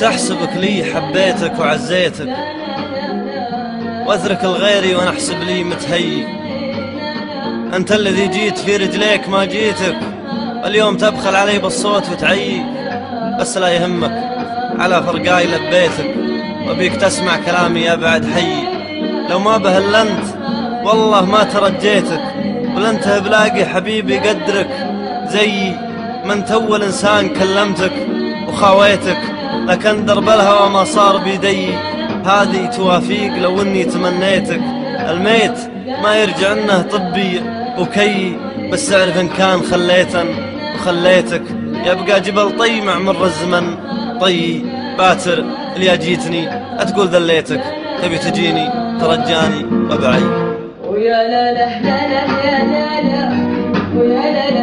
أحسبك لي حبيتك وعزيتك، وأترك الغيري وأنا أحسب لي متهيي. أنت الذي جيت في رجليك ما جيتك، اليوم تبخل علي بالصوت وتعيي. بس لا يهمك على فرقاي لبيتك، وبيك تسمع كلامي يا بعد حي. لو ما بهلنت والله ما ترجيتك، ولنت بلاقي حبيبي قدرك زيي. من أول إنسان كلمتك وخاويتك، لكن درب الهوى ما صار بيدي. هذه توافيق لو اني تمنيتك، الميت ما يرجع انه طبي وكي. بس اعرف ان كان خليتن وخليتك، يبقى جبل طي مع مر الزمن طي. باتر اللي جيتني اتقول ذليتك، تبي تجيني ترجاني وبعي. ويا لا لا لا لا يا لا لا ويا لا